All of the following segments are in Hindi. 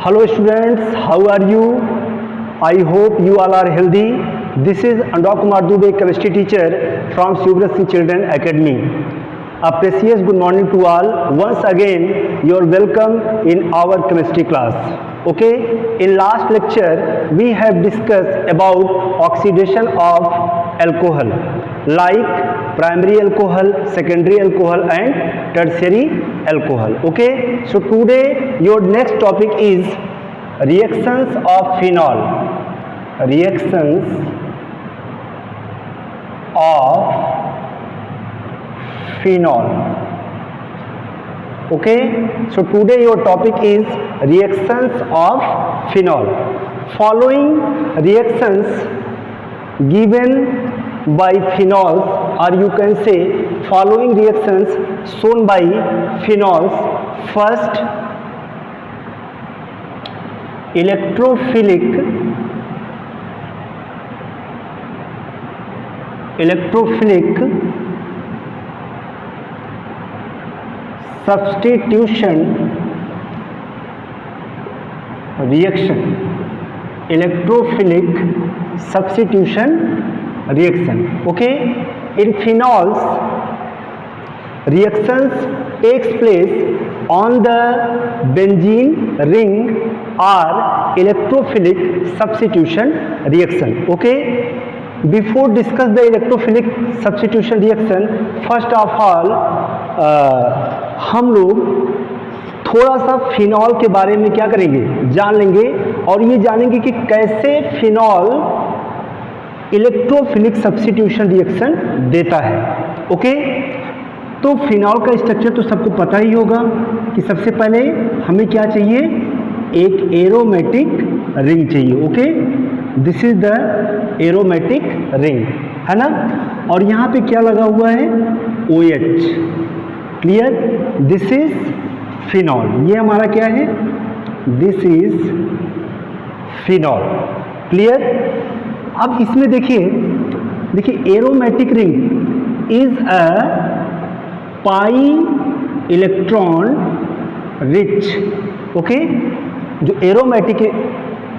Hello students, how are you? I hope you all are healthy. This is Anurag Kumar Dubey, chemistry teacher from Subrat Singh Children Academy. A precious good morning to all. Once again, you are welcome in our chemistry class. Okay, in last lecture we have discussed about oxidation of alcohol like primary alcohol, secondary alcohol and tertiary alcohol. Okay, so today your next topic is reactions of phenol. Reactions of phenol. Okay, so today your topic is reactions of phenol. Following reactions given by phenols, or you can say following reactions shown by phenols. First, electrophilic substitution reaction. Electrophilic substitution reaction. Okay, in phenols reactions takes place on the benzene ring or electrophilic substitution reaction. Okay, before discuss the electrophilic substitution reaction, first of all हम लोग थोड़ा सा फिनॉल के बारे में क्या करेंगे, जान लेंगे और ये जानेंगे कि कैसे फिनॉल इलेक्ट्रोफिलिक सब्स्टिट्यूशन रिएक्शन देता है. ओके, तो फिनॉल का स्ट्रक्चर तो सबको पता ही होगा कि सबसे पहले हमें क्या चाहिए, एक एरोमेटिक रिंग चाहिए. Okay, this is the aromatic ring, है ना. और यहाँ पे क्या लगा हुआ है, OH. Clear, this is phenol. ये हमारा क्या है, दिस इज फिनॉल. क्लियर. अब इसमें देखिए aromatic ring is a pi electron rich. Okay, जो एरोमेटिक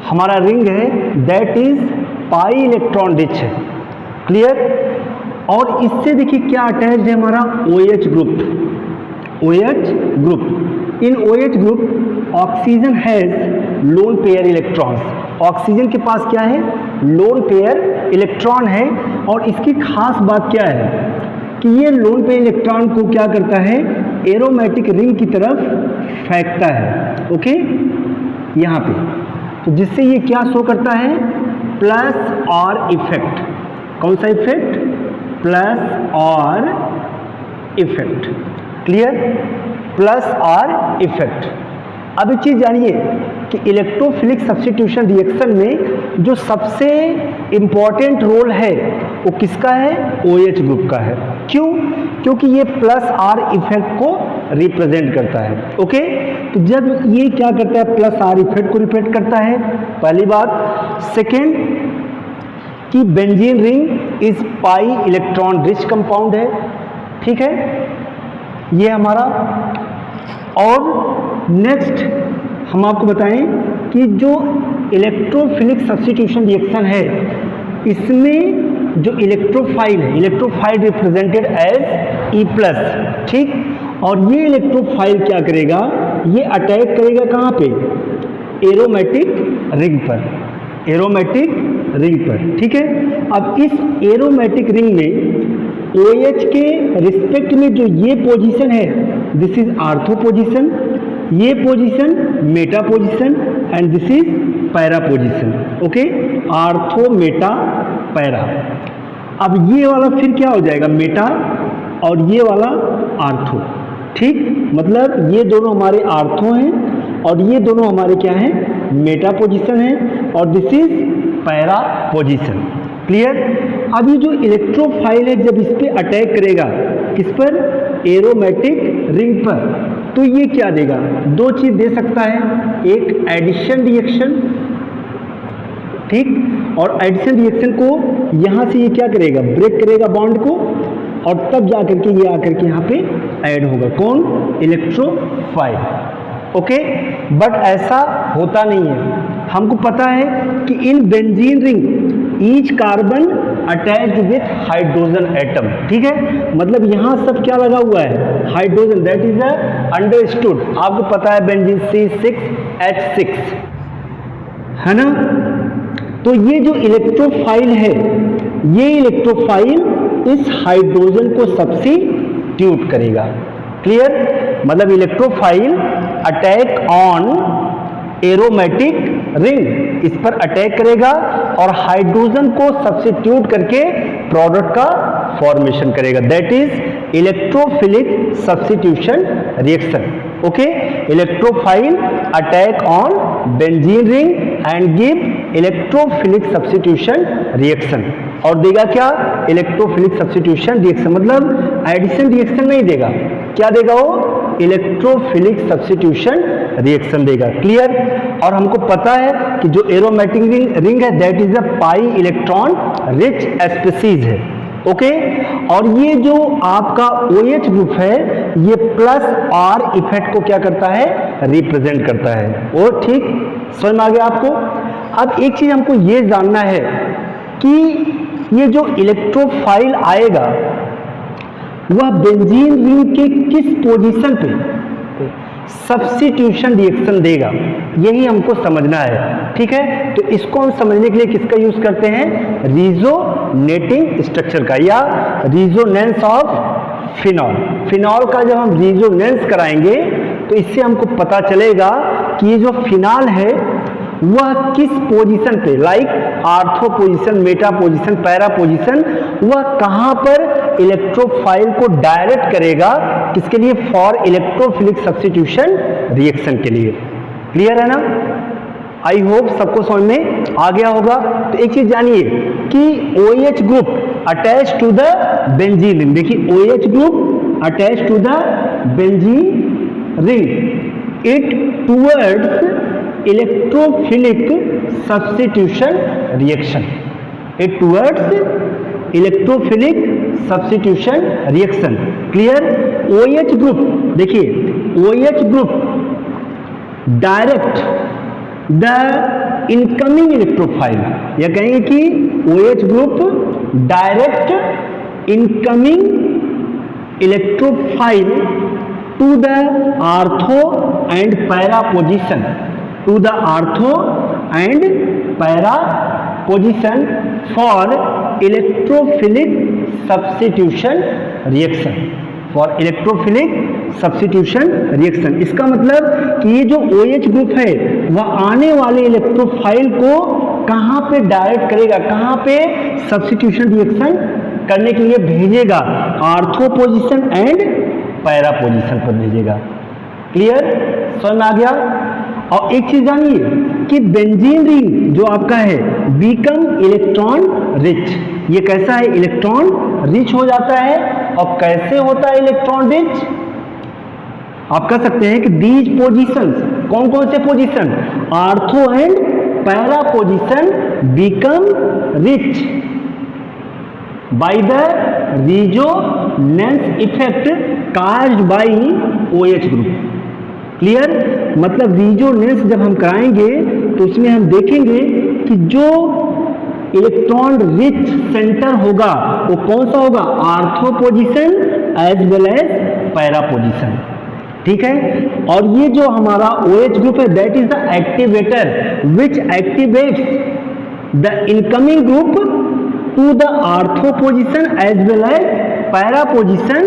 हमारा रिंग है that is pi electron rich है. क्लियर. और इससे देखिए क्या अटैच्ड है हमारा OH group. OH group, in OH group oxygen has lone pair electrons. Oxygen के पास क्या है, लोन पेयर इलेक्ट्रॉन है. और इसकी खास बात क्या है कि ये लोन पेयर इलेक्ट्रॉन को क्या करता है, एरोमेटिक रिंग की तरफ फेंकता है. ओके, यहाँ पे तो जिससे ये क्या शो करता है, प्लस और इफेक्ट. कौन सा इफेक्ट, प्लस और इफेक्ट. क्लियर, प्लस और इफेक्ट. अब एक चीज जानिए कि इलेक्ट्रोफिलिक सब्स्टिट्यूशन रिएक्शन में जो सबसे इंपॉर्टेंट रोल है वो किसका है, OH ग्रुप का है. क्यों, क्योंकि ये प्लस आर इफेक्ट को रिप्रेजेंट करता है. ओके, तो जब ये क्या करता है, प्लस आर इफेक्ट को रिप्रेजेंट करता है, पहली बात. सेकेंड, कि benzene ring is pi electron rich compound है. ठीक है, ये हमारा. और नेक्स्ट हम आपको बताएं कि जो इलेक्ट्रोफिलिक सब्स्टिट्यूशन रिएक्शन है इसमें जो इलेक्ट्रोफाइल है, इलेक्ट्रोफाइल रिप्रेजेंटेड एज E+. ठीक, और ये इलेक्ट्रोफाइल क्या करेगा, ये अटैक करेगा कहाँ पे, एरोमेटिक रिंग पर. एरोमेटिक रिंग पर. ठीक है. अब इस एरोमेटिक रिंग में OH के रिस्पेक्ट में जो ये पोजीशन है, दिस इज आर्थो पोजीशन, ये position Meta position and this is para position. Okay, ortho Meta para. अब ये वाला फिर क्या हो जाएगा, मेटा, और ये वाला आर्थो. ठीक, मतलब ये दोनों हमारे आर्थो हैं और ये दोनों हमारे क्या हैं, मेटा पोजीशन है और this is para position. Clear. अब ये जो इलेक्ट्रोफाइल है जब इस पे अटैक करेगा, किस पर, एरोमेटिक रिंग पर, तो ये क्या देगा, दो चीज दे सकता है. एक एडिशन रिएक्शन, ठीक, और एडिशन रिएक्शन को यहां से ये क्या करेगा, ब्रेक करेगा बॉन्ड को, और तब जाकर के ये आकर के यहाँ पे ऐड होगा. कौन, इलेक्ट्रोफाइल. ओके, बट ऐसा होता नहीं है। हमको पता है कि in benzene ring each carbon attached with hydrogen atom, ठीक है, मतलब यहाँ सब क्या लगा हुआ है, हाइड्रोजन, दैट इज अंडरस्टूड। आपको पता है बेंजीन C6H6 है ना। तो ये जो इलेक्ट्रोफाइल है, ये इलेक्ट्रोफाइल इस हाइड्रोजन को सब्स्टिट्यूट करेगा। क्लियर, मतलब electrophile attack on aromatic ring, इस पर अटैक करेगा और हाइड्रोजन को सब्स्टिट्यूट करके प्रोडक्ट का फॉर्मेशन करेगा, that is electrophilic substitution reaction. Okay, electrophile attack on benzene ring and give electrophilic substitution reaction. और देगा क्या, इलेक्ट्रोफिलिक सब्स्टिट्यूशन रिएक्शन, मतलब एडिशन रिएक्शन नहीं देगा, क्या देगा वो, इलेक्ट्रोफिलिक सब्स्टिट्यूशन रिएक्शन देगा। क्लियर, और हमको पता है कि जो एरोमेटिक रिंग है that is a pi electron rich species है। ओके, और ये जो आपका OH ग्रुप है ये प्लस R इफेक्ट को क्या करता है, रिप्रेजेंट करता है। वो ठीक समझ में आ गया आपको। अब एक चीज हमको ये जानना है कि ये जो इलेक्ट्रोफाइल आएगा वह बेंजीन रिंग के किस पोजीशन पे सब्स्टिट्यूशन रिएक्शन देगा, यही हमको समझना है। ठीक है, तो इसको हम समझने के लिए किसका यूज करते हैं, रिजोनेटिंग स्ट्रक्चर का या रिजोनेंस ऑफ फिनॉल। फिनॉल का जब हम रिजोनेंस कराएंगे तो इससे हमको पता चलेगा कि ये जो फिनॉल है वह किस पोजीशन पे, like ortho position, Meta position, para position, वह कहां पर इलेक्ट्रोफाइल को डायरेक्ट करेगा, किसके लिए, फॉर इलेक्ट्रोफिलिक सब्स्टिट्यूशन रिएक्शन के लिए। क्लियर है ना, आई होप सबको समझ में आ गया होगा। तो एक चीज जानिए कि OH group attach to the benzene ring, देखिए OH group attach to the benzene ring, it towards electrophilic substitution reaction, it towards electrophilic substitution reaction. Clear, OH group, देखिए OH group direct the incoming electrophile, या कहेंगे कि OH group direct incoming electrophile to the ortho and para position, to the ortho and para position for electrophilic substitution reaction, for electrophilic substitution reaction। इसका मतलब कि ये जो OH ग्रुप है वह आने वाले इलेक्ट्रोफाइल को कहां पे डायरेक्ट करेगा, कहां पे सब्स्टिट्यूशन रिएक्शन करने के लिए भेजेगा, ortho position and para position पर भेजेगा। क्लियर, समझ में आ गया। और एक चीज जानिए कि बेंजीन रिंग जो आपका है बिकम इलेक्ट्रॉन रिच, ये कैसा है, इलेक्ट्रॉन रिच हो जाता है। और कैसे होता है इलेक्ट्रॉन रिच, आप कह सकते हैं कि दीज पोजीशंस, कौन कौन से position, ortho and para position become rich by the resonance effect caused by OH group. Clear, मतलब रिजोनेंस जब हम कराएंगे तो उसमें हम देखेंगे कि जो इलेक्ट्रॉन रिच सेंटर होगा वो कौन सा होगा, ortho position as well as para position. ठीक है, और ये जो हमारा OH ग्रुप है that is the activator which activates the incoming group to the ortho position as well as para position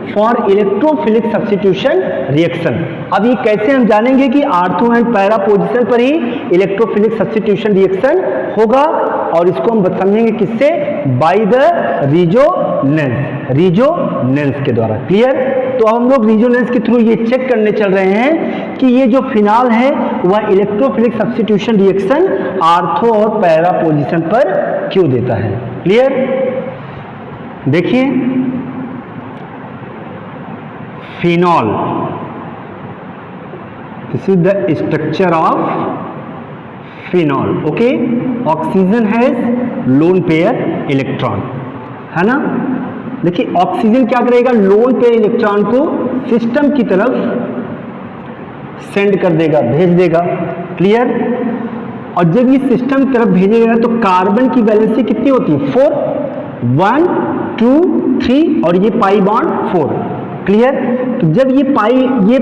for electrophilic substitution reaction. अब ये कैसे हम जानेंगे कि आर्थो एंड पैरा पोजीशन पर ही इलेक्ट्रोफिलिक सब्स्टिट्यूशन रिएक्शन होगा, और इसको हम समझेंगे किससे, बाय द रिजोनेंस, रिजोनेंस के द्वारा। क्लियर, तो हम लोग रिजोनेंस के थ्रू ये चेक करने चल रहे हैं कि ये जो फिनॉल है वह इलेक्ट्रोफिलिक सब्स्टिट्यूशन रिएक्शन आर्थो और पैरा पोजीशन पर क्यों देता है। क्लियर, देखिए phenol, this is the structure of phenol। okay, oxygen has lone pair electron, है ना। देखिए ऑक्सीजन क्या करेगा, लोन पेयर इलेक्ट्रॉन को सिस्टम की तरफ सेंड कर देगा, भेज देगा। क्लियर। और जब ये सिस्टम की तरफ भेजेगा तो कार्बन की वैलेंसी कितनी होती है? 4, 1 2 3 और ये पाई बॉन्ड 4। क्लियर। तो जब ये ये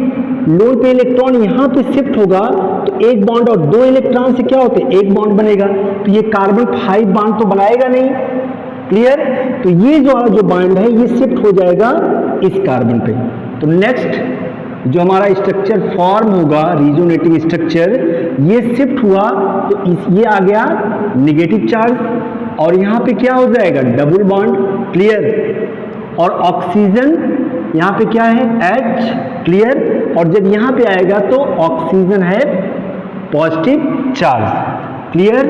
लोन पे इलेक्ट्रॉन यहाँ पे शिफ्ट होगा तो एक बॉन्ड और 2 इलेक्ट्रॉन से क्या होते हैं? एक बॉन्ड बनेगा। तो ये कार्बन 5 बॉन्ड तो बनाएगा नहीं। क्लियर। तो ये जो बॉन्ड है ये शिफ्ट हो जाएगा इस कार्बन पे। तो नेक्स्ट जो हमारा स्ट्रक्चर फॉर्म होगा, रिजोनेटिंग स्ट्रक्चर, ये शिफ्ट हुआ तो ये आ गया नेगेटिव चार्ज और यहाँ पे क्या हो जाएगा? Double bond. क्लियर। और ऑक्सीजन यहाँ पे क्या है? H। क्लियर। और जब यहाँ पे आएगा तो ऑक्सीजन है पॉजिटिव चार्ज। क्लियर।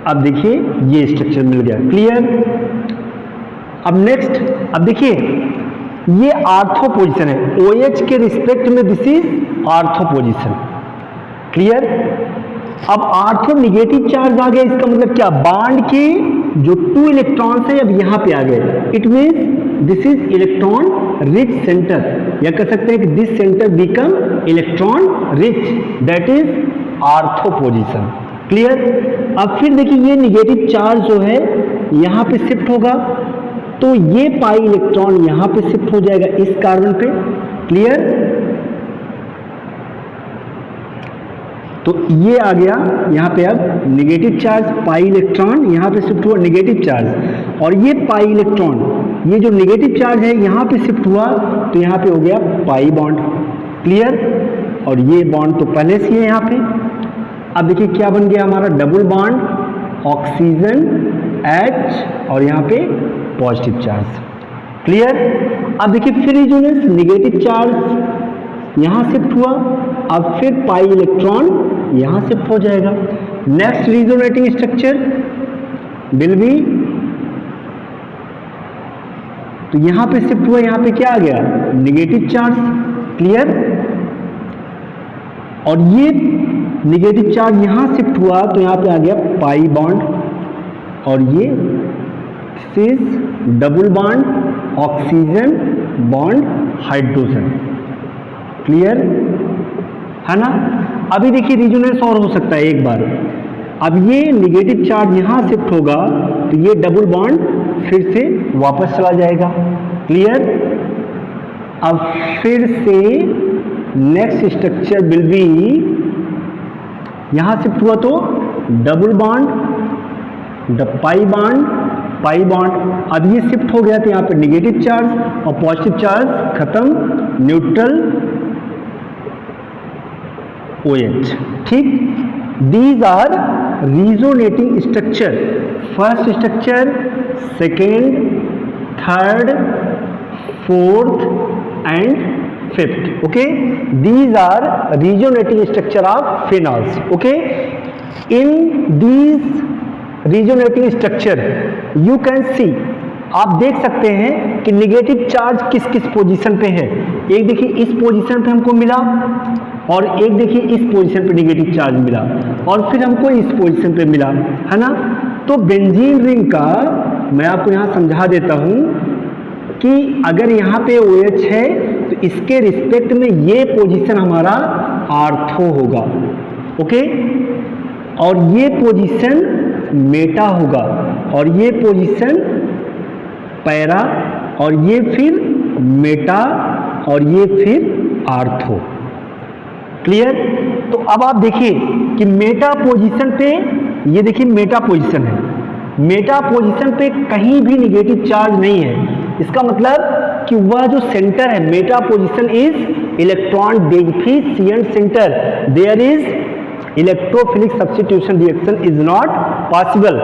अब देखिए ये स्ट्रक्चर मिल गया। क्लियर। अब नेक्स्ट, अब देखिए ये आर्थो पोजीशन है, OH के रिस्पेक्ट में this is ortho position. Clear. अब आर्थो नेगेटिव चार्ज आ गया, इसका मतलब क्या? बॉन्ड के जो 2 इलेक्ट्रॉन्स है अब यहाँ पे आ गए। It means this is electron rich centre, या कह सकते हैं कि this centre become electron rich, that is ortho position. Clear. अब फिर देखिए ये नेगेटिव चार्ज जो है यहाँ पे शिफ्ट होगा तो ये पाई इलेक्ट्रॉन यहाँ पे शिफ्ट हो जाएगा इस कार्बन पे। क्लियर। तो ये आ गया यहाँ पे अब नेगेटिव चार्ज, पाई इलेक्ट्रॉन यहाँ पे शिफ्ट हुआ नेगेटिव चार्ज, और ये पाई इलेक्ट्रॉन, ये जो नेगेटिव चार्ज है यहाँ पे शिफ्ट हुआ तो यहाँ पे हो गया पाई बॉन्ड। क्लियर। और ये बॉन्ड तो पहले से है यहाँ पे। अब देखिए क्या बन गया हमारा? डबल बॉन्ड, ऑक्सीजन H और यहाँ पे पॉजिटिव चार्ज। क्लियर। अब देखिए फिर रिजोनेंस, नेगेटिव चार्ज यहाँ शिफ्ट हुआ, अब फिर पाई इलेक्ट्रॉन यहाँ शिफ्ट हो जाएगा। Next resonating structure will B, तो यहाँ पे शिफ्ट हुआ, यहाँ पे क्या आ गया? Negative charge. क्लियर। और ये नेगेटिव चार्ज यहाँ शिफ्ट हुआ तो यहाँ पे आ गया पाई बॉन्ड, और ये is double bond, oxygen bond hydrogen. Clear है ना। अभी देखिए रिजोनेंस और हो सकता है एक बार। अब ये नेगेटिव चार्ज यहाँ शिफ्ट होगा तो ये डबल बॉन्ड फिर से वापस चला जाएगा। क्लियर। अब फिर से नेक्स्ट स्ट्रक्चर विल बी, यहाँ शिफ्ट हुआ तो double bond, pi bond, pi bond. अब ये शिफ्ट हो गया तो यहाँ पे नेगेटिव चार्ज और पॉजिटिव चार्ज खत्म, न्यूट्रल OH। ठीक। These are resonating structure, first structure, second, third, fourth and fifth. Okay, these are resonating structure of phenols. Okay, in these resonating structure you can see, आप देख सकते हैं कि नेगेटिव चार्ज किस किस पोजीशन पे है। एक देखिए इस पोजीशन पे हमको मिला, और एक देखिए इस पोजीशन पे नेगेटिव चार्ज मिला, और फिर हमको इस पोजीशन पे मिला, है ना। तो बेंजीन रिंग का मैं आपको यहाँ समझा देता हूँ कि अगर यहाँ पे OH है तो इसके रिस्पेक्ट में ये पोजीशन हमारा आर्थो होगा। ओके, और ये पोजीशन मेटा होगा, और ये पोजीशन पैरा, और ये फिर मेटा, और ये फिर आर्थो। क्लियर। तो अब आप देखिए कि मेटा पोजीशन पे, ये देखिए मेटा पोजीशन है, मेटा पोजीशन पे कहीं भी नेगेटिव चार्ज नहीं है। इसका मतलब कि वह जो सेंटर है, meta position is electron deficient centre, there is electrophilic substitution reaction is not possible.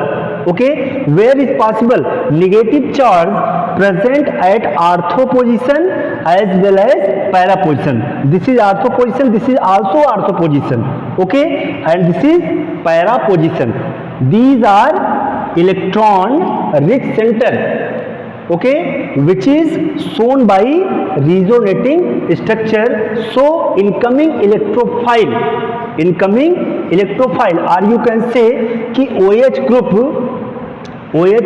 Okay, where is possible? Negative charge present at ortho position as well as para position. This is ortho position, this is also ortho position. Okay, and this is para position. These are electron rich centre, okay, which is shown by resonating structure. So incoming electrophile, or you can say कि OH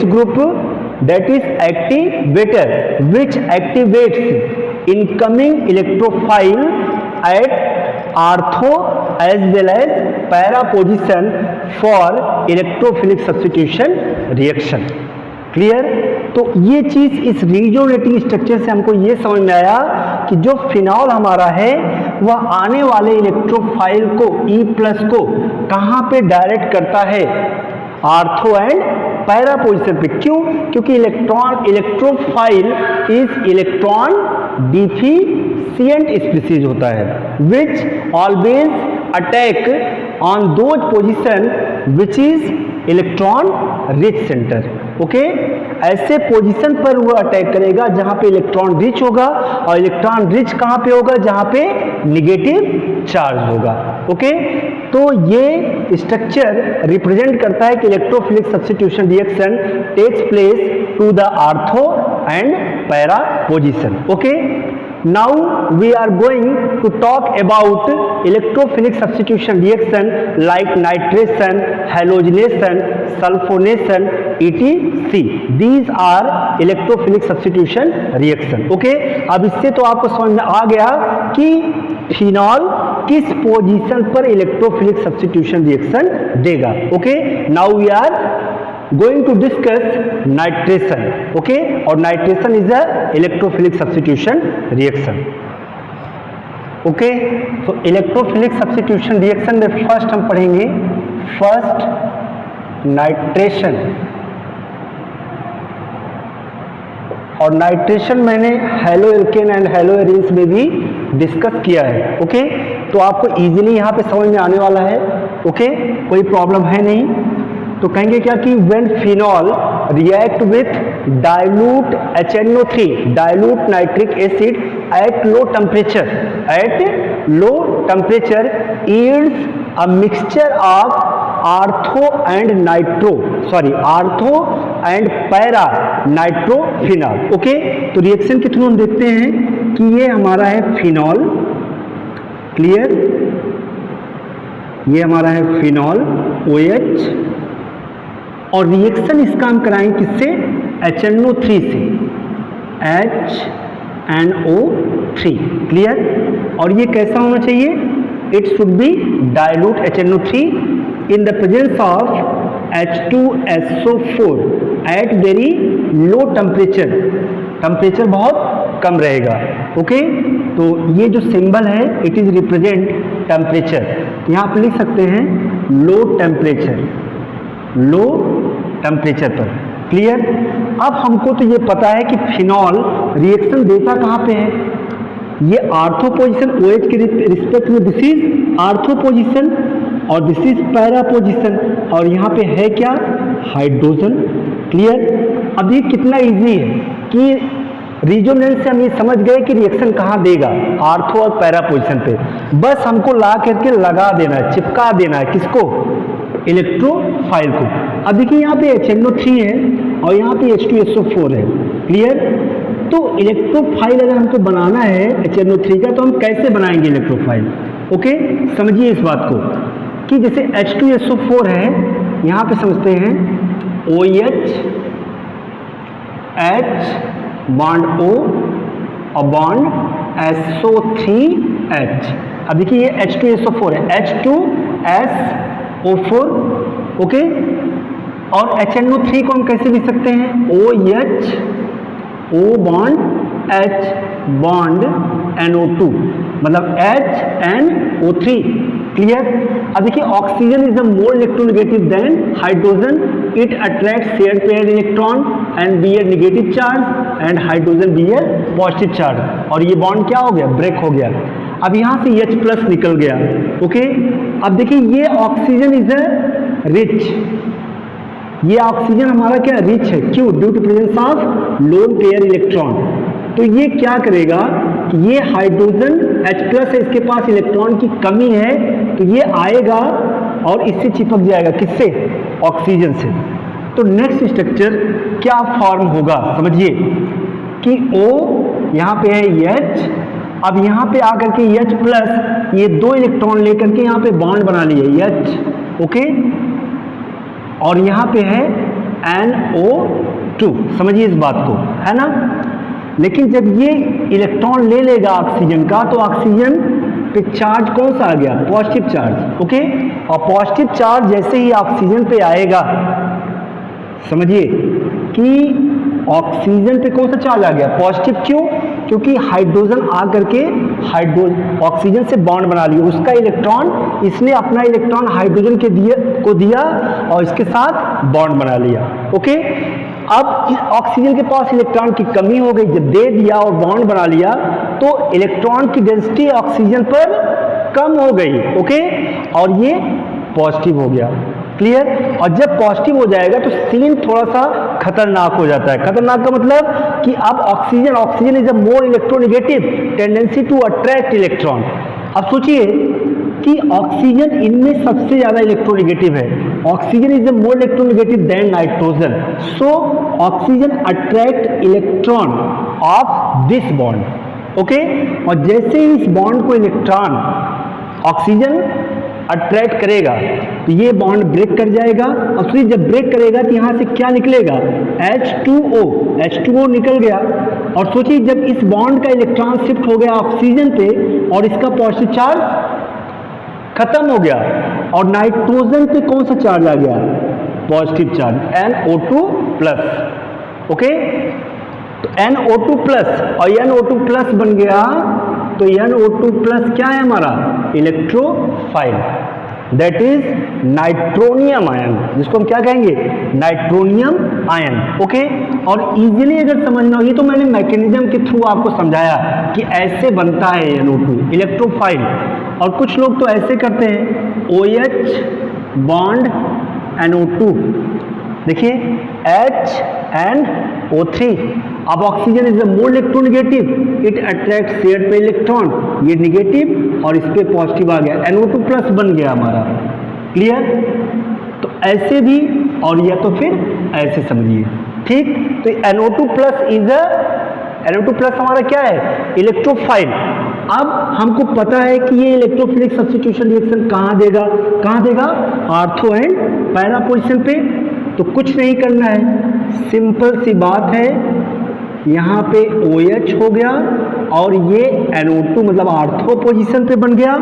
group that is activator which activates incoming electrophile at ortho as well as para position for electrophilic substitution reaction. Clear? तो ये चीज इस रिजोनेटिंग स्ट्रक्चर से हमको ये समझ में आया कि जो फिनॉल हमारा है वह आने वाले इलेक्ट्रोफाइल को E+ को कहां पे डायरेक्ट करता है? आर्थो एंड पैरा पोजिशन पे। क्यों? क्योंकि electrophile is electron deficient species होता है which always attack on those position which is electron rich centre. Okay, ऐसे पोजीशन पर वो अटैक करेगा जहां पे इलेक्ट्रॉन रिच होगा, और इलेक्ट्रॉन रिच कहां पे होगा? जहां पे निगेटिव चार्ज होगा। ओके, तो ये स्ट्रक्चर रिप्रेजेंट करता है कि electrophilic substitution reaction takes place to the ortho and para position. Okay, now we are going to talk about electrophilic substitution reaction like nitration, halogenation, sulfonation, etc. These are electrophilic substitution reaction. Okay, अब इससे तो आपको समझ में आ गया कि फिनॉल किस पोजीशन पर इलेक्ट्रोफिलिक सब्स्टिट्यूशन रिएक्शन देगा। Okay, now we are going to discuss nitration. Okay, और nitration is a electrophilic substitution reaction. Okay, तो electrophilic substitution reaction में फर्स्ट हम पढ़ेंगे फर्स्ट नाइट्रेशन। और नाइट्रेशन मैंने halo alkane and hello arenes में भी डिस्कस किया है। ओके, तो आपको इजीली यहाँ पे समझ में आने वाला है। ओके, कोई प्रॉब्लम है नहीं। तो कहेंगे क्या कि when phenol react with dilute HNO3, dilute nitric acid at low temperature yields a mixture of artho and para nitrophenol. Okay, तो रिएक्शन के थ्रू हम देखते हैं कि ये हमारा है फिनॉल। क्लियर? ये हमारा है फिनॉल OH, और रिएक्शन इसका हम कराएंगे किससे? HNO3 से, HNO3। क्लियर? और ये कैसा होना चाहिए? It should be dilute HNO3 in the presence of H2SO4 at very low temperature. Temperature बहुत कम रहेगा। ओके, तो ये जो सिंबल है इट इज रिप्रेजेंट टेम्परेचर। यहाँ आप लिख सकते हैं लो टेम्परेचर, लो टेम्परेचर पर। क्लियर? अब हमको तो ये पता है कि फिनॉल रिएक्शन देता कहाँ पे है? ये आर्थो पोजीशन OH के रिस्पेक्ट में, दिस इज आर्थो पोजीशन और दिस इज पैरा पोजीशन, और यहाँ पे है क्या? हाइड्रोजन। क्लियर? अब ये कितना इजी है कि रिजोनेंस से हम ये समझ गए कि रिएक्शन कहाँ देगा, आर्थो और पैरा पोजीशन पे। बस हमको ला करके लगा देना है, चिपका देना है किसको? इलेक्ट्रोफाइल को। अब देखिए यहाँ पे HNO3 है और यहाँ पे H2SO4 है। क्लियर? तो इलेक्ट्रोफाइल अगर हमको बनाना है HNO3 का, तो हम कैसे बनाएंगे इलेक्ट्रोफाइल? ओके, समझिए इस बात को कि जैसे H2SO4 है, यहाँ पे समझते हैं OH H बॉन्ड O और बॉन्ड SO3H। अब देखिए ये H2SO4 है, H2SO4। ओके, और HNO3 को हम कैसे लिख सकते हैं? OH O bond H bond NO2, मतलब HNO3। क्लियर? अब देखिए oxygen is the more electronegative than hydrogen. It attract share pair electron and bear negative charge and hydrogen bear positive charge. और ये बॉन्ड क्या हो गया? ब्रेक हो गया। अब यहाँ से H+ निकल गया। ओके, अब देखिए ये ऑक्सीजन इज अ रिच, ये ऑक्सीजन हमारा क्या? रिच है। क्यों? Due to presence of lone pair electron. तो ये क्या करेगा कि ये हाइड्रोजन H+ है, इसके पास इलेक्ट्रॉन की कमी है, तो ये आएगा और इससे चिपक जाएगा। किससे? ऑक्सीजन से। तो नेक्स्ट स्ट्रक्चर क्या फॉर्म होगा? समझिए कि O यहाँ पे है H, अब यहाँ पे आकर के H+, ये 2 इलेक्ट्रॉन लेकर के यहाँ पे बॉन्ड बना लिए H। ओके, और यहाँ पे है NO2। समझिए इस बात को, है ना? लेकिन जब ये इलेक्ट्रॉन ले लेगा ऑक्सीजन का, तो ऑक्सीजन पे चार्ज कौन सा आ गया, पॉजिटिव चार्ज। ओके, और पॉजिटिव चार्ज जैसे ही ऑक्सीजन पे आएगा, समझिए कि ऑक्सीजन पे कौन सा चार्ज आ गया, पॉजिटिव। क्यों? क्योंकि हाइड्रोजन आ करके ऑक्सीजन से बॉन्ड बना लिया, उसका इलेक्ट्रॉन, इसने अपना इलेक्ट्रॉन हाइड्रोजन को दिया और इसके साथ बॉन्ड बना लिया। ओके, अब ऑक्सीजन के पास इलेक्ट्रॉन की कमी हो गई, जब दे दिया और बॉन्ड बना लिया तो इलेक्ट्रॉन की डेंसिटी ऑक्सीजन पर कम हो गई। ओके, और ये पॉजिटिव हो गया। क्लियर? और जब पॉजिटिव हो जाएगा तो सीन थोड़ा सा खतरनाक हो जाता है। खतरनाक का मतलब कि अब oxygen is a more electronegative tendency to attract electron. अब सोचिए कि ऑक्सीजन इनमें सबसे ज्यादा इलेक्ट्रोनेगेटिव है, oxygen is a more electronegative than nitrogen, so oxygen attract electron of this bond. Okay, और जैसे ही इस बॉन्ड को इलेक्ट्रॉन ऑक्सीजन अट्रैक्ट करेगा तो ये बॉन्ड ब्रेक कर जाएगा, और फिर जब ब्रेक करेगा तो यहाँ से क्या निकलेगा, H2O निकल गया। और सोचिए जब इस बॉन्ड का इलेक्ट्रॉन शिफ्ट हो गया ऑक्सीजन पे और इसका पॉजिटिव चार्ज खत्म हो गया, और नाइट्रोजन पे कौन सा चार्ज आ गया, पॉजिटिव चार्ज, NO2+। ओके, तो NO2+ और NO2+ बन गया, तो NO2+ क्या है हमारा, electrophile, that is nitronium ion, जिसको हम क्या कहेंगे, नाइट्रोनियम आयन। ओके, और इजीली अगर समझना हो, ये तो मैंने मैकेनिज्म के थ्रू आपको समझाया कि ऐसे बनता है NO2 इलेक्ट्रोफाइल। और कुछ लोग तो ऐसे करते हैं, OH बॉन्ड NO2, देखिए HNO3। अब oxygen is the more electronegative, it attract share पे इलेक्ट्रॉन, ये नेगेटिव और इस पे पॉजिटिव आ गया, NO2+ बन गया हमारा। क्लियर? तो ऐसे भी, और या तो फिर ऐसे समझिए। ठीक, तो NO2+ हमारा क्या है, इलेक्ट्रोफाइल। अब हमको पता है कि ये इलेक्ट्रोफिलिक सब्स्टिट्यूशन रिएक्शन कहाँ देगा, आर्थो एंड पैरा पोजीशन पे। तो कुछ नहीं करना है, सिंपल सी बात है, यहाँ पे OH हो गया और ये NO2 मतलब आर्थो पोजीशन पे बन गया,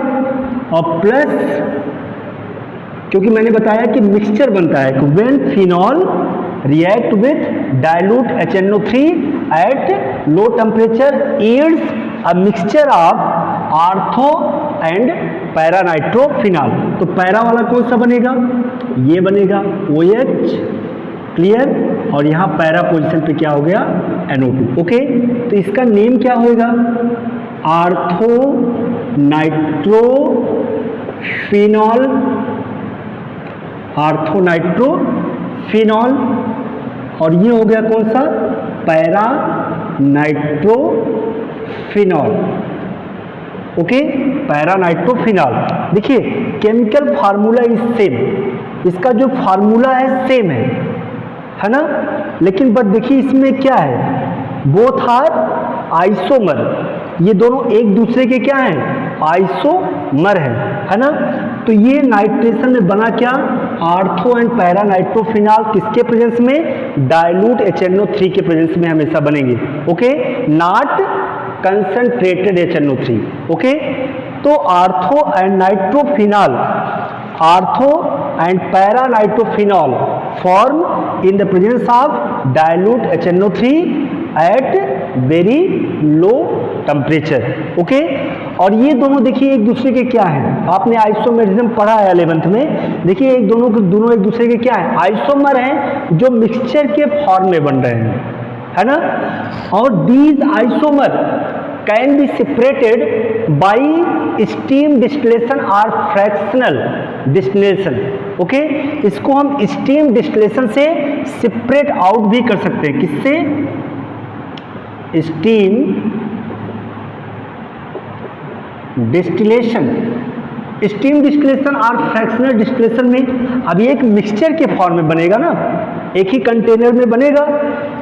और प्लस क्योंकि मैंने बताया कि मिक्सचर बनता है, when phenol react with dilute HNO3 at low temperature yields a mixture of ortho and para nitrophenol. तो पैरा वाला कौन सा बनेगा, ये बनेगा OH। क्लियर? और यहाँ पैरा पोजीशन पे क्या हो गया, NO2। ओके, तो इसका नेम क्या होगा, आर्थो नाइट्रोफिनॉल, और ये हो गया कौन सा, para nitrophenol. Okay, para nitrophenol. देखिए केमिकल फार्मूला इज सेम, इसका जो फार्मूला है सेम है ना, लेकिन बट देखिए इसमें क्या है, बोथ आर आइसोमर, ये दोनों एक दूसरे के क्या हैं, आइसोमर है ना। तो ये नाइट्रेशन में बना क्या, आर्थो एंड पैरा नाइट्रोफिनॉल, किसके प्रेजेंस में, डाइल्यूट HNO3 के प्रेजेंस में हमेशा बनेंगे। Okay, not concentrated HNO3। Okay, तो ortho and nitrophenol, ortho and para nitrophenol form in the presence of dilute HNO3 at very low temperature। Okay, और ये दोनों देखिए एक दूसरे के क्या है, आपने आइसोमेरिज्म पढ़ा है 11th में, देखिए एक दोनों एक दूसरे के क्या है, आइसोमर हैं जो मिक्सचर के फॉर्म में बन रहे हैं, है ना। और these isomer can be separated by steam distillation or fractional distillation। Okay, इसको हम स्टीम डिस्टिलेशन से सेपरेट आउट भी कर सकते हैं, किससे, स्टीम डिस्टिलेशन और फ्रैक्शनल डिस्टिलेशन में अब एक मिक्सचर के फॉर्म में बनेगा ना, एक ही कंटेनर में बनेगा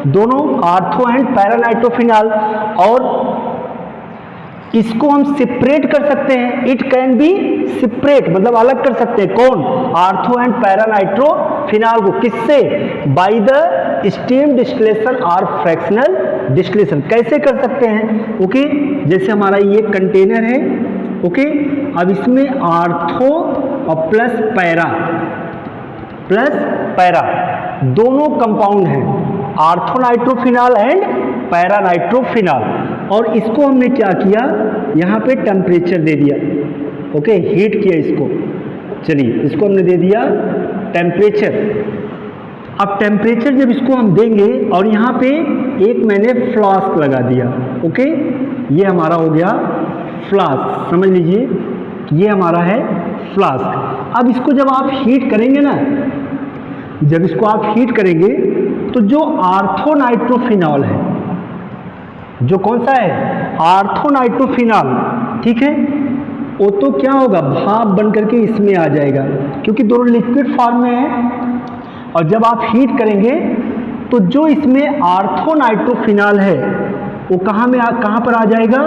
दोनों, आर्थो एंड पैरा नाइट्रोफिनॉल, और इसको हम सेपरेट कर सकते हैं, इट कैन बी सेपरेट मतलब अलग कर सकते हैं, कौन, आर्थो एंड पैरा नाइट्रोफिनॉल को, किससे, बाय द स्टीम डिस्टिलेशन और फ्रैक्शनल डिस्टिलेशन। कैसे कर सकते हैं, ओके, जैसे हमारा ये कंटेनर है, ओके, अब इसमें आर्थो और प्लस पैरा दोनों कंपाउंड हैं, ortho nitrophenol and para nitrophenol. और इसको हमने क्या किया, यहाँ पे टेम्परेचर दे दिया, ओके, हीट किया इसको। चलिए इसको हमने दे दिया टेम्परेचर। अब टेम्परेचर जब इसको हम देंगे और यहाँ पे एक मैंने फ्लास्क लगा दिया, ओके, ये हमारा हो गया फ्लास्क, समझ लीजिए ये हमारा है फ्लास्क। अब इसको जब आप हीट करेंगे ना, जब इसको आप हीट करेंगे तो जो आर्थो नाइट्रोफिनॉल है, जो कौन सा है, आर्थो नाइट्रोफिनॉल, ठीक है, वो तो क्या होगा, भाप बन करके इसमें आ जाएगा क्योंकि दोनों लिक्विड फॉर्म में है। और जब आप हीट करेंगे तो जो इसमें आर्थो नाइट्रोफिनॉल है वो कहाँ पर आ जाएगा,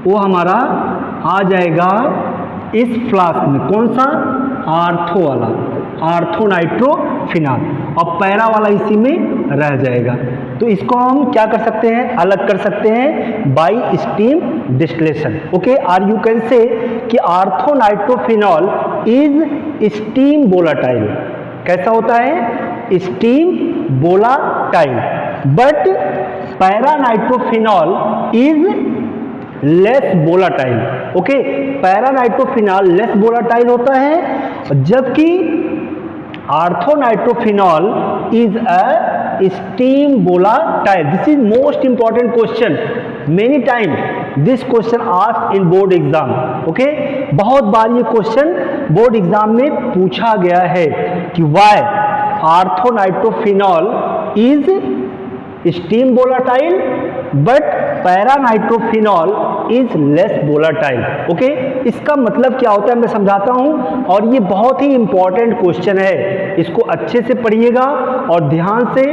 वो हमारा आ जाएगा इस फ्लास्क में। कौन सा, आर्थो वाला, आर्थो नाइट्रोफिनॉल, और पैरा वाला इसी में रह जाएगा। तो इसको हम क्या कर सकते हैं, अलग कर सकते हैं by steam distillation. Okay, or you can say कि ortho nitrophenol is steam volatile. कैसा होता है, steam volatile, but para nitrophenol is less volatile. Okay, para nitrophenol less volatile होता है, जबकि ortho nitrophenol is a steam volatile. This is most important question, many time this question asked in board exam. Okay, बहुत बार ये क्वेश्चन बोर्ड एग्जाम में पूछा गया है कि why ortho nitrophenol is steam volatile but para nitrophenol is less volatile. Okay, इसका मतलब क्या होता है मैं समझाता हूं, और ये बहुत ही इंपॉर्टेंट क्वेश्चन है, इसको अच्छे से पढ़िएगा और ध्यान से,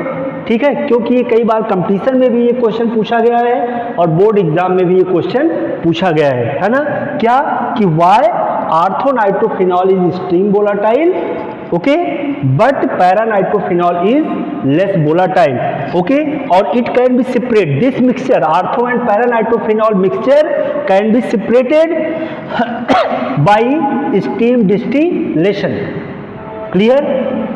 ठीक है, क्योंकि ये कई बार कंपटीशन में भी ये क्वेश्चन पूछा गया है और बोर्ड एग्जाम में भी ये क्वेश्चन पूछा गया है ना, क्या कि why ortho nitrophenol is steam volatile, okay, but para nitrophenol is less volatile. Okay, और it can be separate, this mixture ortho and para nitrophenol mixture can be separated by steam distillation. Clear,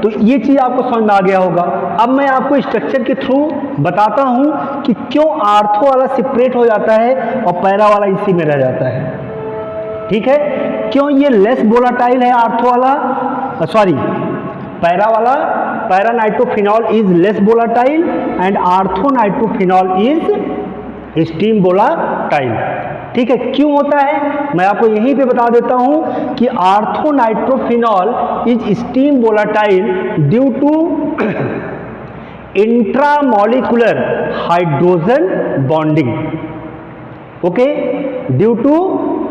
तो ये चीज आपको समझ में आ गया होगा। अब मैं आपको स्ट्रक्चर के थ्रू बताता हूं कि क्यों आर्थो वाला सेपरेट हो जाता है और पैरा वाला इसी में रह जाता है, ठीक है, क्यों ये लेस वोलाटाइल है आर्थो वाला, सॉरी पैरा वाला, para nitrophenol is less volatile and ortho nitrophenol is steam volatile. ठीक है, क्यों होता है मैं आपको यहीं पे बता देता हूं कि ortho nitrophenol is steam volatile due to intramolecular hydrogen bonding. Okay, due to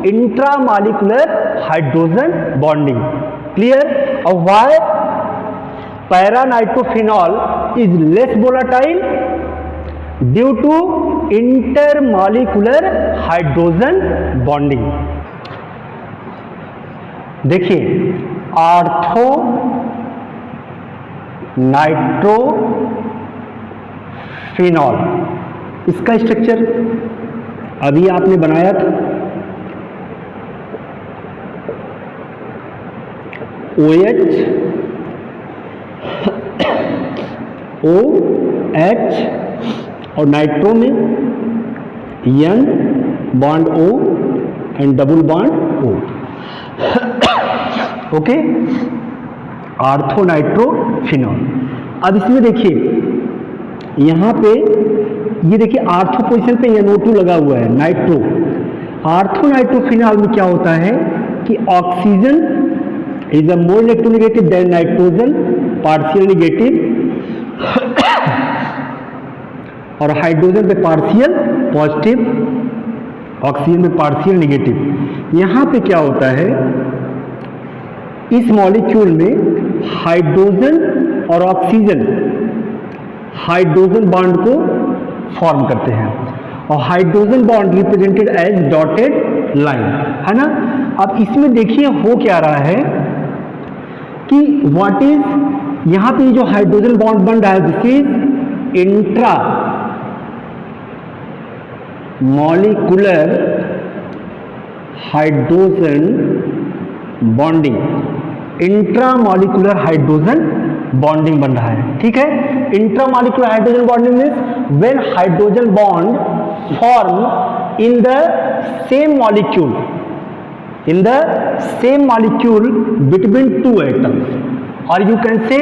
intramolecular hydrogen bonding. Clear, और why para nitrophenol is less volatile due to intermolecular hydrogen bonding. देखिए, आर्थो नाइट्रोफिनॉल, इसका स्ट्रक्चर अभी आपने बनाया था, OH OH और नाइट्रो में N bond O and double bond O। Okay, ortho nitrophenol. अब इसमें देखिए यहां पे ये देखिए आर्थो पोजीशन पे NO2 लगा हुआ है, नाइट्रो। आर्थो नाइट्रोफिनॉल में क्या होता है कि oxygen is a more electronegative than nitrogen, partial negative, और हाइड्रोजन पे पार्शियल पॉजिटिव, ऑक्सीजन में पार्शियल नेगेटिव। यहां पे क्या होता है, इस मॉलिक्यूल में हाइड्रोजन और ऑक्सीजन हाइड्रोजन बॉन्ड को फॉर्म करते हैं, और hydrogen bond represented as dotted line, है ना। अब इसमें देखिए हो क्या रहा है कि व्हाट इज, यहां पे जो हाइड्रोजन बॉन्ड बन रहा है this is intra molecular hydrogen bonding, intramolecular hydrogen bonding बन रहा है। ठीक है, intramolecular hydrogen bonding means when hydrogen bond form in the same molecule, in the same molecule between two atoms, or you can say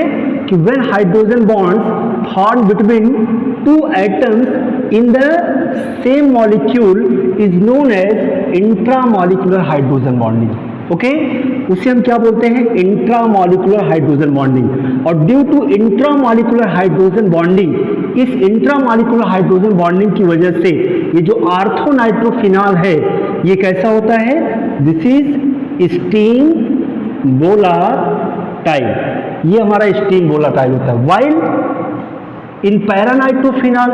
कि when hydrogen bonds form between two atoms in the same molecule is known as intramolecular hydrogen bonding. Okay, उसे हम क्या बोलते हैं? Intramolecular hydrogen bonding. और due to intramolecular hydrogen bonding, इस इंट्रामॉलिक्यूलर हाइड्रोजन बॉन्डिंग की वजह से ये जो आर्थोनाइट्रोफिनॉल है ये कैसा होता है? दिस इज स्टीम वोलाटाइल, ये हमारा स्टीम वोलाटाइल होता है। वाइल इन पैरानाइट्रोफिनॉल,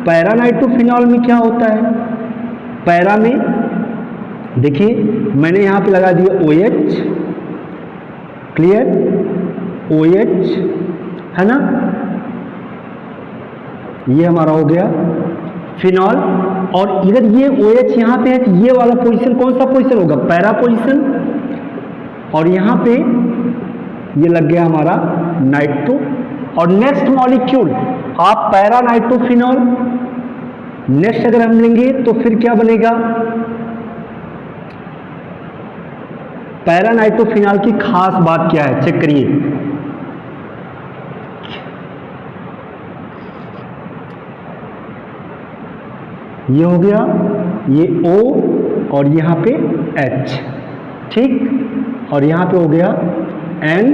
पैरानाइट्रोफिनॉल में क्या होता है? पैरा में देखिए मैंने यहाँ पे लगा दिया OH, क्लियर, OH है ना, ये हमारा हो गया फिनॉल। और इधर ये OH यहाँ पे है तो ये वाला पोजीशन कौन सा पोजीशन होगा? Para position. और यहाँ पे ये लग गया हमारा नाइट्रो। और नेक्स्ट मॉलिक्यूल आप पैरा नाइट्रोफिनॉल, नेक्स्ट अगर हम लेंगे तो फिर क्या बनेगा? पैरा नाइट्रोफिनॉल की खास बात क्या है चेक करिए। ये हो गया ये O और यहाँ पे H, ठीक, और यहाँ पे हो गया N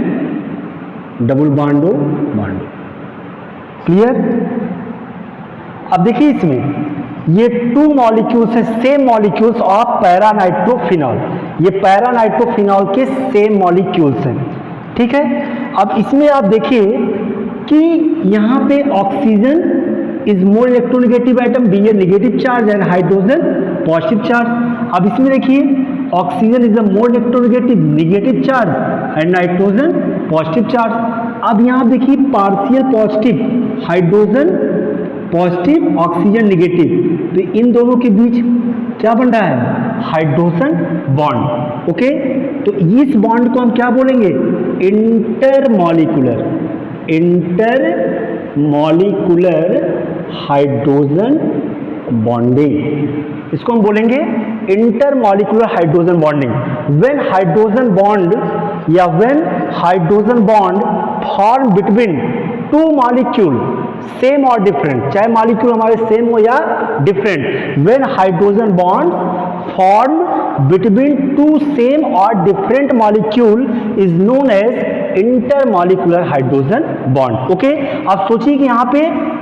डबल बॉन्डो बॉन्डो, क्लियर। अब देखिए इसमें ये टू मॉलिक्यूल्स है, सेम मॉलिक्यूल्स ऑफ पैरानाइट्रोफिनॉल, ये पैरानाइट्रोफिनॉल के सेम मॉलिक्यूल्स हैं। ठीक है, अब इसमें आप देखिए कि यहाँ पे oxygen is more electronegative atom, be a negative charge and hydrogen positive charge. अब इसमें देखिए oxygen is a more electronegative negative charge and nitrogen positive charge. अब यहाँ देखिए partial positive hydrogen positive, oxygen negative, तो इन दोनों के बीच क्या बन रहा है? Hydrogen bond. ओके, तो इस बॉन्ड को हम क्या बोलेंगे? इंटरमॉलिक्यूलर, इंटरमॉलिक्यूलर हाइड्रोजन बॉन्डिंग, इसको हम बोलेंगे intermolecular hydrogen bonding. When hydrogen bond या when hydrogen bond form between two molecule same और डिफरेंट, चाहे मॉलिक्यूल हमारे सेम हो या different, when hydrogen bond form between two same और different molecule is known as intermolecular hydrogen bond. Okay, आप सोचिए कि यहाँ पे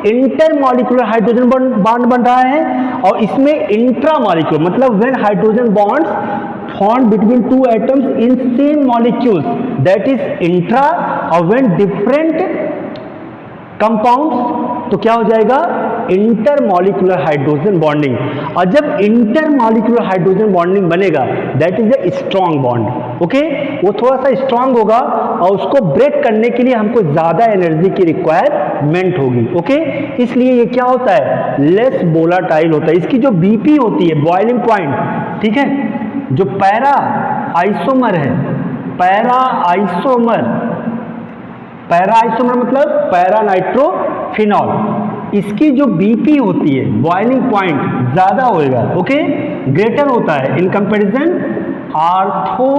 इंटरमॉलिक्यूलर हाइड्रोजन बॉन्ड बन रहा है और इसमें इंट्रामॉलिक्यूलर मतलब when hydrogen bonds form between two atoms in same molecules, that is intra. और व्हेन डिफरेंट कंपाउंड्स तो क्या हो जाएगा? Intermolecular hydrogen bonding. और जब इंटरमॉलिक्यूलर हाइड्रोजन बॉन्डिंग बनेगा that is a strong bond. Okay, वो थोड़ा सा स्ट्रॉन्ग होगा और उसको ब्रेक करने के लिए हमको ज्यादा एनर्जी की रिक्वायरमेंट होगी। ओके, इसलिए ये क्या होता है? लेस वोलाटाइल होता है। इसकी जो बीपी होती है, बॉइलिंग पॉइंट, ठीक है, जो पैरा आइसोमर है, पैरा आइसोमर, पैरा आइसोमर मतलब पैरा नाइट्रोफिनॉल, इसकी जो बीपी होती है, बॉइलिंग पॉइंट ज्यादा होएगा। ओके, ग्रेटर होता है in comparison ortho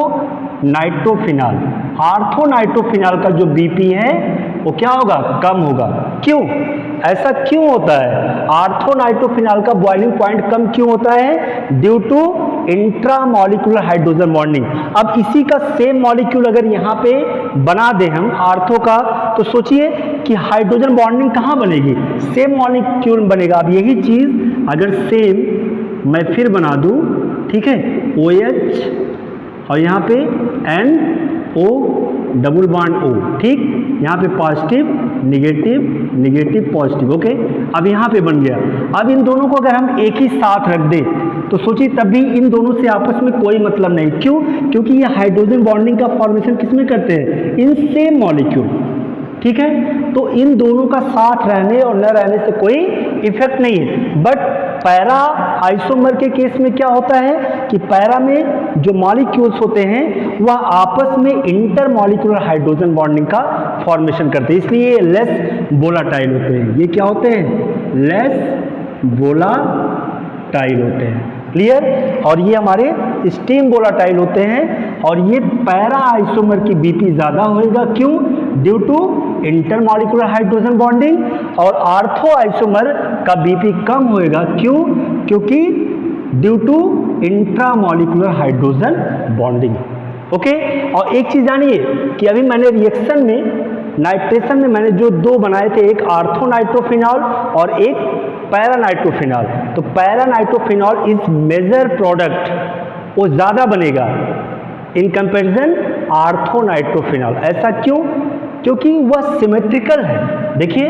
nitrophenol. Ortho nitrophenol का जो बीपी है वो क्या होगा? कम होगा। क्यों? ऐसा क्यों होता है? आर्थो नाइट्रोफिनॉल का बॉइलिंग पॉइंट कम क्यों होता है? Due to intramolecular hydrogen bonding. अब इसी का सेम मॉलिक्यूल अगर यहाँ पे बना दें हम आर्थो का, तो सोचिए कि हाइड्रोजन बॉन्डिंग कहाँ बनेगी? सेम मॉलिक्यूल बनेगा। अब यही चीज अगर सेम मैं फिर बना दूं, ठीक है, OH और यहाँ पे NO डबल बॉन्ड O, ठीक, यहाँ पे positive negative negative positive. Okay, अब यहाँ पे बन गया। अब इन दोनों को अगर हम एक ही साथ रख दें तो सोचिए तब भी इन दोनों से आपस में कोई मतलब नहीं। क्यों? क्योंकि ये हाइड्रोजन बॉन्डिंग का फॉर्मेशन किसमें करते हैं? In same molecule. ठीक है। तो इन दोनों का साथ रहने और न रहने से कोई इफेक्ट नहीं है। बट पैरा आइसोमर के केस में क्या होता है कि पैरा में जो मॉलिक्यूल्स होते हैं वह आपस में इंटर मॉलिक्यूलर हाइड्रोजन बॉन्डिंग का फॉर्मेशन करते हैं, इसलिए ये लेस वोलाटाइल होते हैं। ये क्या होते हैं? लेस वोलाटाइल होते हैं। क्लियर? और ये हमारे स्टीम वोलाटाइल होते हैं। और ये पैरा आइसोमर की बीपी ज़्यादा होएगा, क्यों? Due to intermolecular hydrogen bonding. और आर्थो आइसोमर का बीपी कम होएगा, क्यों? क्योंकि due to intramolecular hydrogen bonding. Okay. और एक चीज़ जानिए कि अभी मैंने रिएक्शन में नाइट्रेशन में मैंने जो दो बनाए थे, एक आर्थो नाइट्रोफिनॉल और एक पैरा नाइट्रोफिनॉल। तो para nitrophenol is major product, वो ज़्यादा बनेगा इन कंपैरिजन आर्थो नाइट्रोफिनॉल। ऐसा क्यों? क्योंकि वह सिमेट्रिकल है। देखिए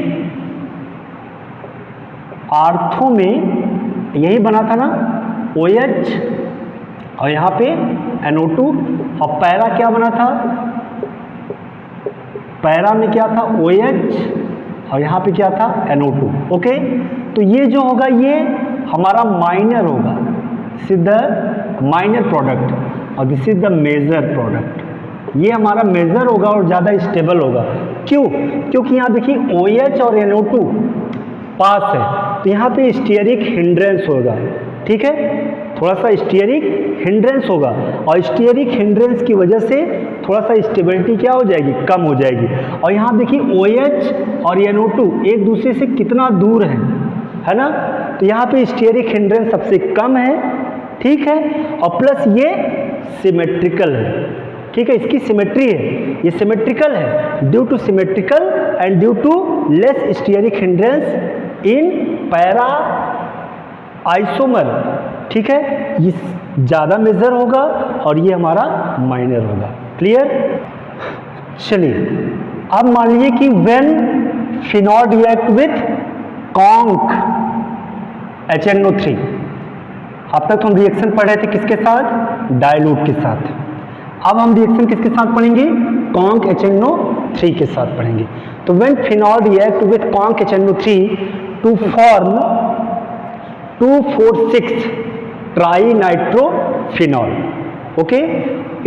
आर्थो में यही बना था ना, OH और यहाँ पे NO2। और पैरा क्या बना था? पैरा में क्या था? OH और यहाँ पे क्या था? NO2। ओके। तो ये जो होगा ये हमारा माइनर होगा, this is the minor product और this is the major product. ये हमारा मेजर होगा और ज़्यादा स्टेबल होगा। क्यों? क्योंकि यहाँ देखिए OH और NO2 पास है, तो यहाँ पे स्टीयरिक हिंड्रेंस होगा। ठीक है, थोड़ा सा स्टीयरिक हिंड्रेंस होगा और स्टीयरिक हिंड्रेंस की वजह से थोड़ा सा स्टेबिलिटी क्या हो जाएगी? कम हो जाएगी। और यहाँ देखिए OH और NO2 एक दूसरे से कितना दूर है ना? तो यहाँ पे स्टीयरिक हिंड्रेंस सबसे कम है। ठीक है। और प्लस ये सिमेट्रिकल है। ठीक है, इसकी सिमेट्री है, ये सिमेट्रिकल है due to symmetrical and due to less steric hindrance in para isomer. ठीक है, ये ज़्यादा मेजर होगा और ये हमारा माइनर होगा। क्लियर? चलिए अब मान लीजिए कि when phenol react with conc HNO3। अब तक हम रिएक्शन पढ़ रहे थे किसके साथ? डाइल्यूट के साथ। अब हम रिएक्शन किसके साथ पढ़ेंगे? कॉन्क HNO3 के साथ पढ़ेंगे। तो when phenol react with conc HNO3 to form 2,4,6 trinitrophenol. Okay,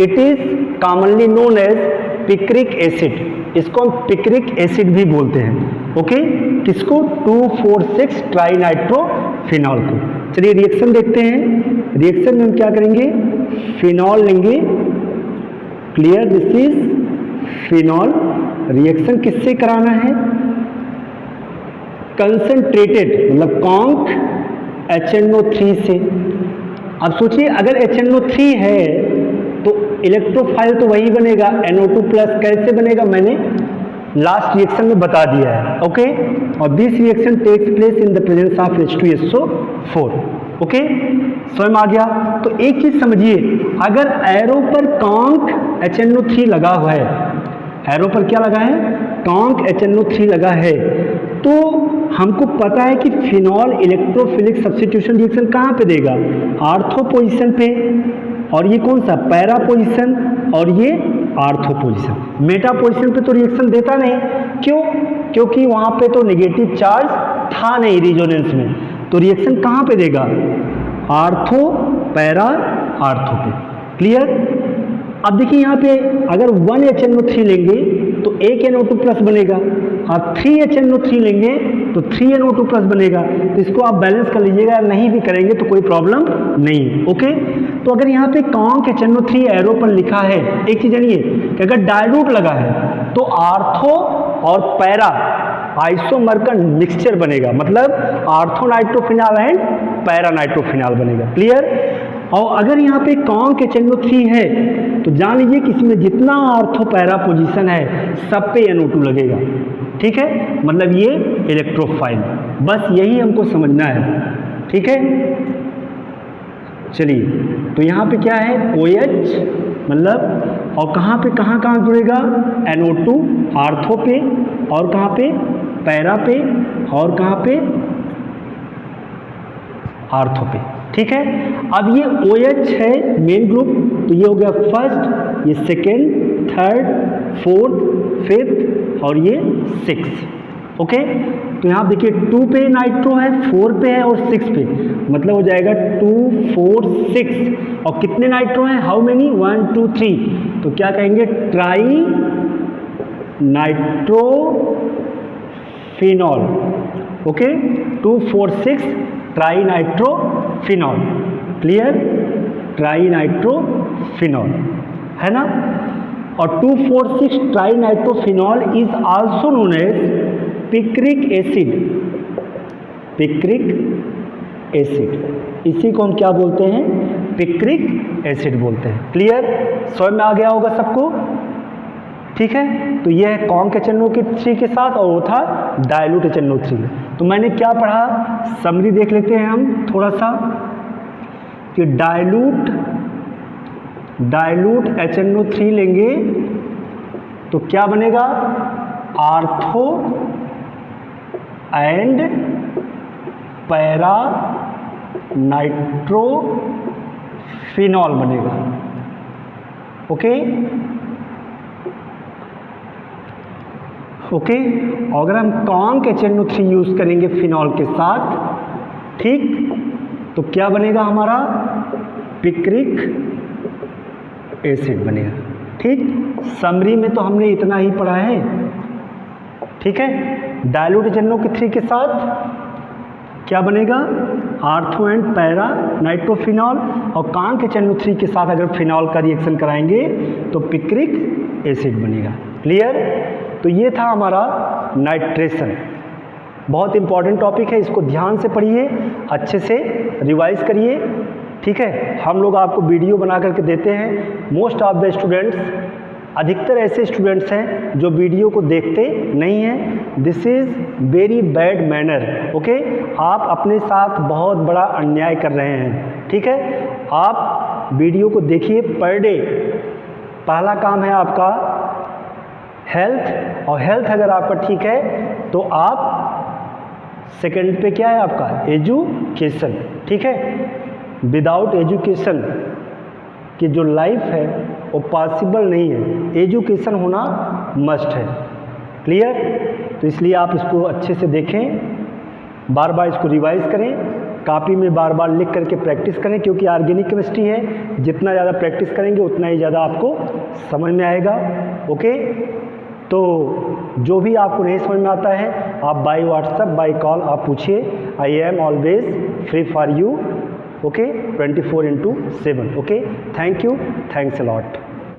it is commonly known as picric acid. इसको हम पिक्रिक एसिड भी बोलते हैं। ओके, किसको? 2,4,6 ट्राइनाइट्रोफिनॉल को। चलिए रिएक्शन देखते हैं। रिएक्शन में हम क्या करेंगे? फिनॉल लेंगे। Clear? This is phenol. Reaction किससे कराना है? कंसंट्रेटेड मतलब कॉन्क HNO3 से। अब सोचिए अगर HNO3 है तो इलेक्ट्रोफाइल तो वही बनेगा NO2 प्लस। कैसे बनेगा? मैंने लास्ट रिएक्शन में बता दिया है। ओके। और this reaction takes place in the presence of H2SO4। Okay, स्वयं आ गया। तो एक चीज समझिए, अगर एरो पर कॉन्क HNO3 लगा हुआ है, एरो पर क्या लगा है? कॉन्क HNO3 लगा है, तो हमको पता है कि फिनॉल इलेक्ट्रोफिलिक सब्स्टिट्यूशन रिएक्शन कहाँ पे देगा? आर्थो पोजीशन पे। और ये कौन सा? पैरा पोजीशन और ये आर्थो पोजीशन। मेटा पोजीशन पे तो रिएक्शन देता नहीं। क्यों? क्योंकि वहाँ पे तो नेगेटिव चार्ज था नहीं रिजोनेंस में। तो रिएक्शन कहाँ पे देगा? आर्थो, पैरा, आर्थो पे। क्लियर? अब देखिए यहाँ पे अगर 1 HNO3 लेंगे तो 1 NO2 प्लस बनेगा और 3 HNO3 लेंगे तो 3 NO2 प्लस बनेगा। तो इसको आप बैलेंस कर लीजिएगा, नहीं भी करेंगे तो कोई प्रॉब्लम नहीं। ओके। तो अगर यहाँ पे कॉन्क HNO3 एरो पर लिखा है, एक चीज जानिए कि अगर डाइल्यूट लगा है तो आर्थो और पैरा आइसोमर का मिक्सचर बनेगा, मतलब ortho nitrophenol and para nitrophenol बनेगा। क्लियर? और अगर यहाँ पे कॉन्क HNO3 है तो जान लीजिए कि इसमें जितना आर्थो पैरा पोजीशन है सब पे NO2 लगेगा। ठीक है, मतलब ये इलेक्ट्रोफाइल। बस यही हमको समझना है। ठीक है, चलिए तो यहाँ पे क्या है? OH मतलब, और कहाँ पे कहाँ जुड़ेगा? NO2 आर्थो पे, और कहाँ पे? पैरा पे, और कहाँ पे? आर्थो पे। ठीक है, अब ये OH है मेन ग्रुप, तो ये हो गया फर्स्ट, ये सेकेंड, थर्ड, फोर्थ, फिफ्थ और ये 6। ओके, तो यहाँ देखिए 2 पे नाइट्रो है, 4 पे है और 6 पे, मतलब हो जाएगा 2 4 6। और कितने नाइट्रो हैं, हाउ मेनी, 1 2 3, तो क्या कहेंगे, tri nitrophenol. Okay, 2 4 6 tri nitrophenol. Clear, tri nitrophenol है ना। और 2 4 6 tri nitrophenol is also known as picric acid. Picric acid, इसी को हम क्या बोलते हैं, पिक्रिक एसिड बोलते हैं। क्लियर, समझ में आ गया होगा सबको। ठीक है, तो यह है कॉन्क HNO3 के साथ और वो था डाइल्यूट HNO3। तो मैंने क्या पढ़ा, समरी देख लेते हैं हम थोड़ा सा, कि डाइल्यूट HNO3 लेंगे तो क्या बनेगा, आर्थो एंड पैरा नाइट्रोफिनॉल बनेगा। ओके ओके, अगर हम कॉन्क HNO3 यूज करेंगे फिनॉल के साथ, ठीक, तो क्या बनेगा हमारा, पिक्रिक एसिड बनेगा। ठीक, समरी में तो हमने इतना ही पढ़ा है। ठीक है, डाइल्यूट HNO3 के साथ क्या बनेगा, आर्थो एंड पैरा नाइट्रोफिनॉल, और कॉन्क HNO3 के साथ अगर फिनॉल का रिएक्शन कराएंगे तो पिक्रिक एसिड बनेगा। क्लियर, तो ये था हमारा नाइट्रेशन। बहुत इंपॉर्टेंट टॉपिक है, इसको ध्यान से पढ़िए, अच्छे से रिवाइज करिए। ठीक है, हम लोग आपको वीडियो बना करके देते हैं। मोस्ट ऑफ द स्टूडेंट्स, अधिकतर ऐसे स्टूडेंट्स हैं जो वीडियो को देखते नहीं हैं। This is very bad manner. Okay, आप अपने साथ बहुत बड़ा अन्याय कर रहे हैं। ठीक है, आप वीडियो को देखिए पर डे। पहला काम है आपका हेल्थ, और हेल्थ अगर आपका ठीक है तो आप सेकंड पे क्या है आपका, एजुकेशन। ठीक है, विदाउट एजुकेशन की जो लाइफ है वो पॉसिबल नहीं है, एजुकेशन होना मस्ट है। क्लियर, तो इसलिए आप इसको अच्छे से देखें, बार बार इसको रिवाइज करें, कॉपी में बार बार लिख करके प्रैक्टिस करें, क्योंकि ऑर्गेनिक केमिस्ट्री है, जितना ज़्यादा प्रैक्टिस करेंगे उतना ही ज़्यादा आपको समझ में आएगा। ओके, तो जो भी आपको नहीं समझ में आता है आप बाय व्हाट्सएप, बाय कॉल आप पूछिए। I am always free for you. Okay, 24/7। Okay, thank you, thanks a lot.